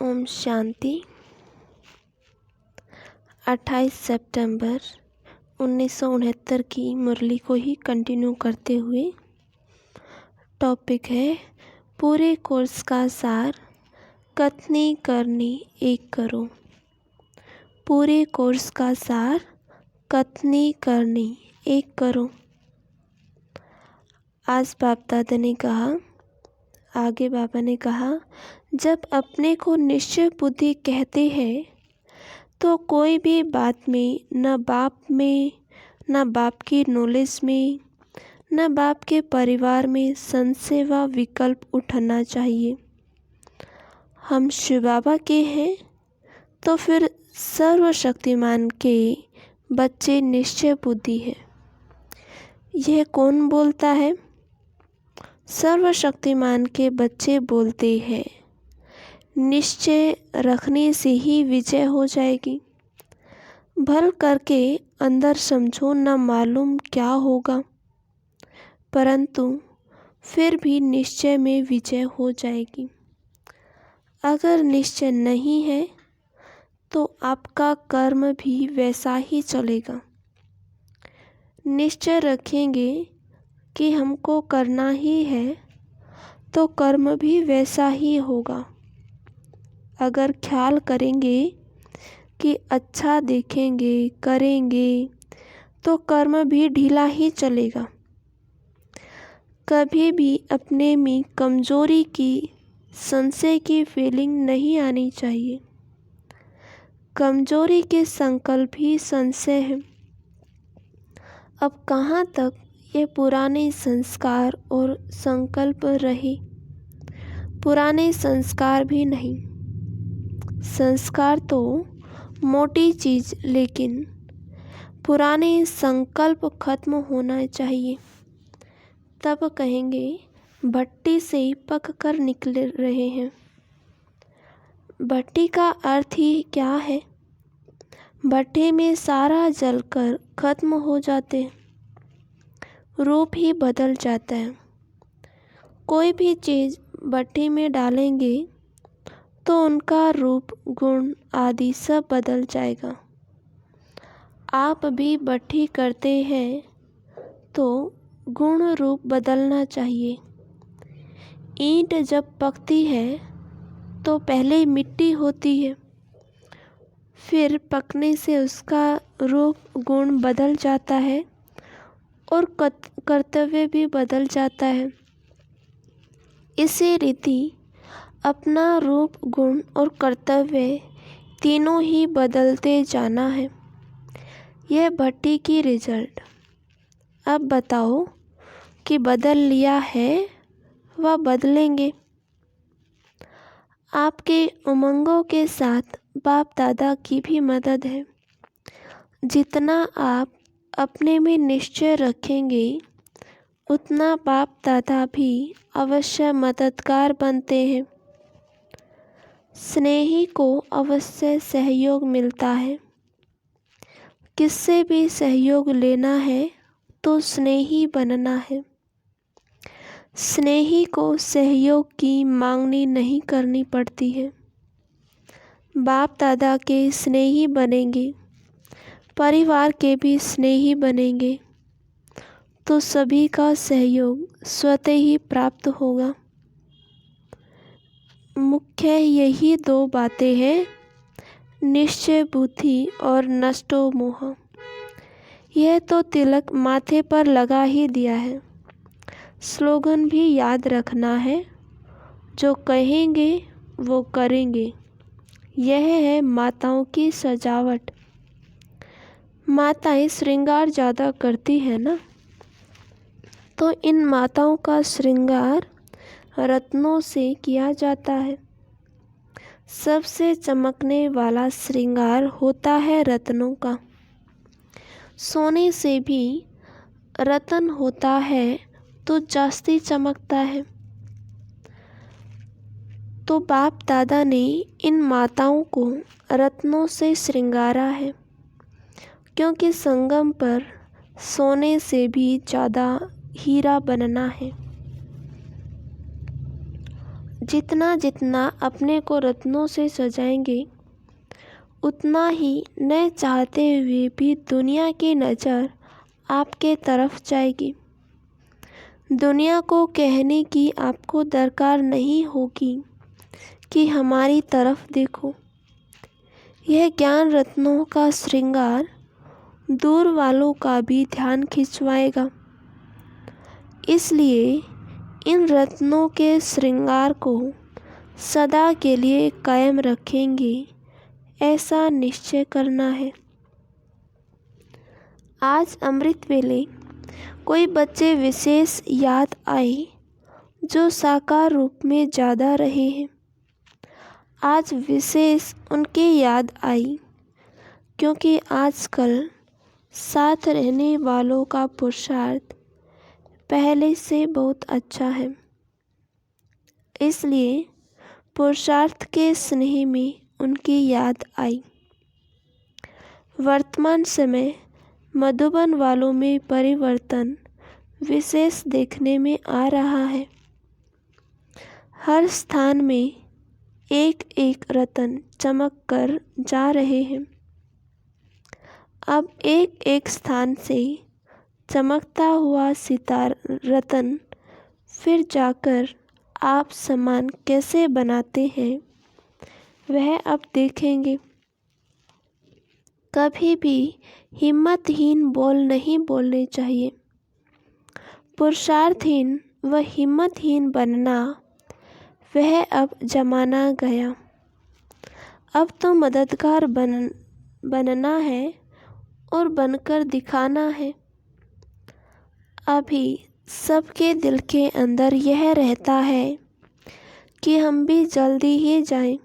ओम शांति। 28 सितंबर 1969 की मुरली को ही कंटिन्यू करते हुए टॉपिक है पूरे कोर्स का सार कथनी करनी एक करो। पूरे कोर्स का सार कथनी करनी एक करो। आज बाप दादा ने कहा, आगे बाबा ने कहा, जब अपने को निश्चय बुद्धि कहते हैं तो कोई भी बात में न बाप की नॉलेज में न बाप के परिवार में संशय व विकल्प उठाना चाहिए। हम शिव बाबा के हैं तो फिर सर्वशक्तिमान के बच्चे निश्चय बुद्धि है। यह कौन बोलता है? सर्वशक्तिमान के बच्चे बोलते हैं। निश्चय रखने से ही विजय हो जाएगी। भल करके अंदर समझो न मालूम क्या होगा, परंतु फिर भी निश्चय में विजय हो जाएगी। अगर निश्चय नहीं है तो आपका कर्म भी वैसा ही चलेगा। निश्चय रखेंगे कि हमको करना ही है तो कर्म भी वैसा ही होगा। अगर ख्याल करेंगे कि अच्छा देखेंगे करेंगे तो कर्म भी ढीला ही चलेगा। कभी भी अपने में कमजोरी की संशय की फीलिंग नहीं आनी चाहिए। कमजोरी के संकल्प ही संशय है। अब कहाँ तक ये पुराने संस्कार और संकल्प रहे? पुराने संस्कार भी नहीं। संस्कार तो मोटी चीज़, लेकिन पुराने संकल्प खत्म होना चाहिए। तब कहेंगे भट्टी से पक कर निकल रहे हैं। भट्टी का अर्थ ही क्या है? भट्टी में सारा जलकर खत्म हो जाते हैं, रूप ही बदल जाता है। कोई भी चीज़ भट्टी में डालेंगे तो उनका रूप गुण आदि सब बदल जाएगा। आप भी भट्टी करते हैं तो गुण रूप बदलना चाहिए। ईंट जब पकती है तो पहले मिट्टी होती है, फिर पकने से उसका रूप गुण बदल जाता है और कर्तव्य भी बदल जाता है। इसी रीति अपना रूप गुण और कर्तव्य तीनों ही बदलते जाना है। यह भट्टी की रिजल्ट। अब बताओ कि बदल लिया है व बदलेंगे। आपके उमंगों के साथ बाप दादा की भी मदद है। जितना आप अपने में निश्चय रखेंगे उतना बाप दादा भी अवश्य मददगार बनते हैं। स्नेही को अवश्य सहयोग मिलता है। किससे भी सहयोग लेना है तो स्नेही बनना है। स्नेही को सहयोग की मांगनी नहीं करनी पड़ती है। बाप दादा के स्नेही बनेंगे, परिवार के भी स्नेही बनेंगे तो सभी का सहयोग स्वतः ही प्राप्त होगा। मुख्य यही दो बातें हैं, निश्चय बुद्धि और नष्टो मोह। यह तो तिलक माथे पर लगा ही दिया है। स्लोगन भी याद रखना है, जो कहेंगे वो करेंगे। यह है माताओं की सजावट। माताएं श्रृंगार ज़्यादा करती है ना, तो इन माताओं का श्रृंगार रत्नों से किया जाता है। सबसे चमकने वाला श्रृंगार होता है रत्नों का। सोने से भी रत्न होता है तो जास्ती चमकता है। तो बाप दादा ने इन माताओं को रत्नों से श्रृंगारा है, क्योंकि संगम पर सोने से भी ज़्यादा हीरा बनना है। जितना जितना अपने को रत्नों से सजाएंगे, उतना ही न चाहते हुए भी दुनिया की नज़र आपके तरफ जाएगी। दुनिया को कहने की आपको दरकार नहीं होगी कि हमारी तरफ देखो। यह ज्ञान रत्नों का श्रृंगार दूर वालों का भी ध्यान खिंचवाएगा। इसलिए इन रत्नों के श्रृंगार को सदा के लिए कायम रखेंगे, ऐसा निश्चय करना है। आज अमृत वेले कोई बच्चे विशेष याद आए जो साकार रूप में ज़्यादा रहे हैं। आज विशेष उनकी याद आई क्योंकि आजकल साथ रहने वालों का पुरुषार्थ पहले से बहुत अच्छा है। इसलिए पुरुषार्थ के स्नेह में उनकी याद आई। वर्तमान समय मधुबन वालों में परिवर्तन विशेष देखने में आ रहा है। हर स्थान में एक एक रतन चमक कर जा रहे हैं। अब एक एक स्थान से चमकता हुआ सितारा रतन फिर जाकर आप समान कैसे बनाते हैं, वह अब देखेंगे। कभी भी हिम्मतहीन बोल नहीं बोलने चाहिए। पुरुषार्थहीन व हिम्मतहीन बनना, वह अब जमाना गया। अब तो मददगार बनना है और बनकर दिखाना है। अभी सबके दिल के अंदर यह रहता है कि हम भी जल्दी ही जाएं।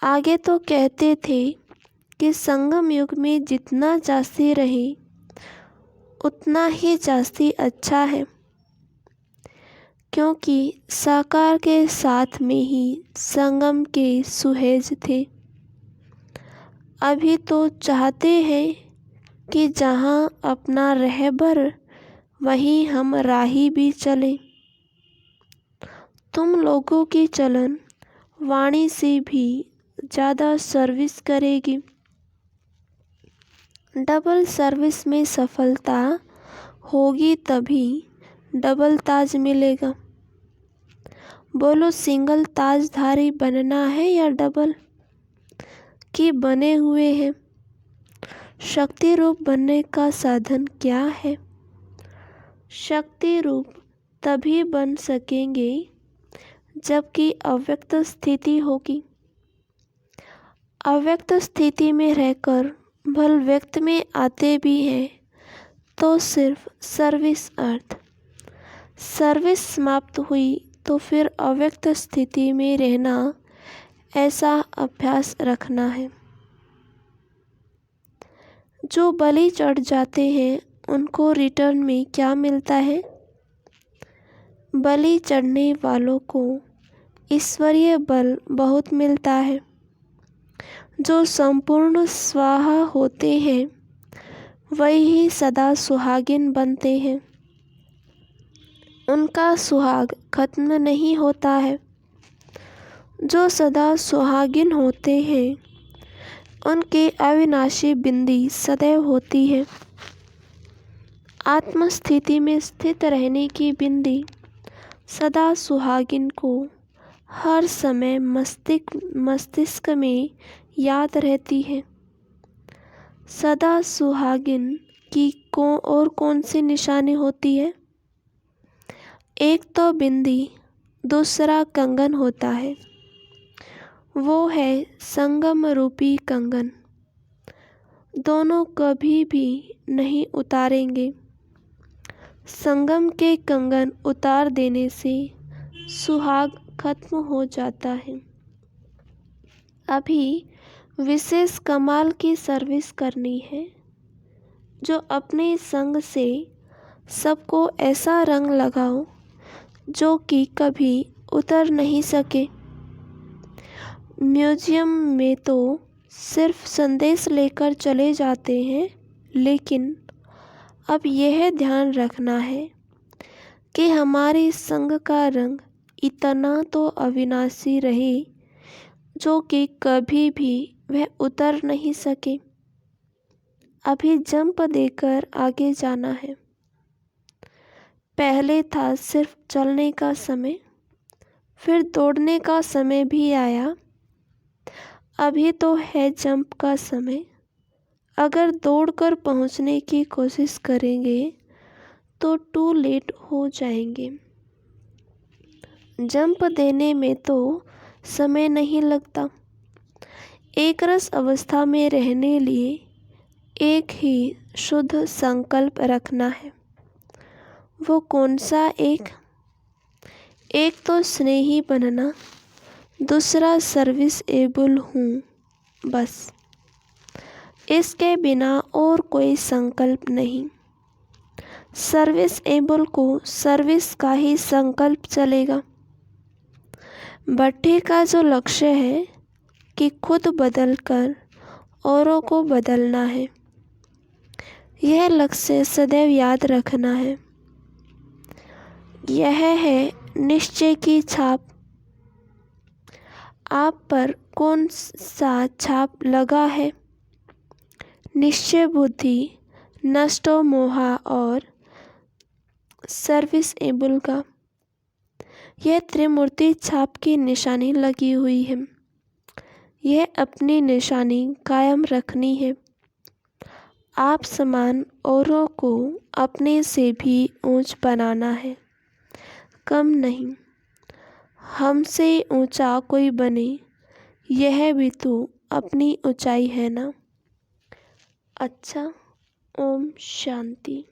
आगे तो कहते थे कि संगम युग में जितना जास्ती रहे उतना ही जास्ती अच्छा है, क्योंकि साकार के साथ में ही संगम के सुहेज थे। अभी तो चाहते हैं कि जहाँ अपना रहबर वहीं हम राही भी चलें। तुम लोगों की चलन वाणी से भी ज़्यादा सर्विस करेगी। डबल सर्विस में सफलता होगी तभी डबल ताज मिलेगा। बोलो, सिंगल ताजधारी बनना है या डबल कि बने हुए हैं? शक्ति रूप बनने का साधन क्या है? शक्ति रूप तभी बन सकेंगे जबकि अव्यक्त स्थिति होगी। अव्यक्त स्थिति में रहकर भल व्यक्त में आते भी हैं तो सिर्फ सर्विस अर्थ। सर्विस समाप्त हुई तो फिर अव्यक्त स्थिति में रहना, ऐसा अभ्यास रखना है। जो बलि चढ़ जाते हैं उनको रिटर्न में क्या मिलता है? बलि चढ़ने वालों को ईश्वरीय बल बहुत मिलता है। जो संपूर्ण स्वाहा होते हैं वही सदा सुहागिन बनते हैं। उनका सुहाग खत्म नहीं होता है। जो सदा सुहागिन होते हैं उनकी अविनाशी बिंदी सदैव होती है। आत्मस्थिति में स्थित रहने की बिंदी सदा सुहागिन को हर समय मस्तिष्क में याद रहती है। सदा सुहागिन की कौन सी निशानी होती है? एक तो बिंदी, दूसरा कंगन होता है। वो है संगम रूपी कंगन। दोनों कभी भी नहीं उतारेंगे। संगम के कंगन उतार देने से सुहाग खत्म हो जाता है। अभी विशेष कमाल की सर्विस करनी है, जो अपने संग से सबको ऐसा रंग लगाओ जो कि कभी उतर नहीं सके। म्यूजियम में तो सिर्फ संदेश लेकर चले जाते हैं, लेकिन अब यह ध्यान रखना है कि हमारे संग का रंग इतना तो अविनाशी रहे जो कि कभी भी वह उतर नहीं सके। अभी जंप देकर आगे जाना है। पहले था सिर्फ चलने का समय, फिर दौड़ने का समय भी आया। अभी तो है जंप का समय। अगर दौड़कर पहुंचने की कोशिश करेंगे तो टू लेट हो जाएंगे। जंप देने में तो समय नहीं लगता। एक रस अवस्था में रहने लिए एक ही शुद्ध संकल्प रखना है। वो कौन सा एक? एक तो स्नेही बनना, दूसरा सर्विस एबल हूँ, बस। इसके बिना और कोई संकल्प नहीं। सर्विस एबल को सर्विस का ही संकल्प चलेगा। भट्टी का जो लक्ष्य है कि खुद बदलकर औरों को बदलना है, यह लक्ष्य सदैव याद रखना है। यह है निश्चय की छाप। आप पर कौन सा छाप लगा है? निश्चय बुद्धि, नष्टो मोहा और सर्विस एबल का। यह त्रिमूर्ति छाप की निशानी लगी हुई है। यह अपनी निशानी कायम रखनी है। आप समान औरों को अपने से भी ऊंच बनाना है, कम नहीं। हमसे ऊंचा कोई बने, यह भी तो अपनी ऊंचाई है ना। अच्छा, ओम शांति।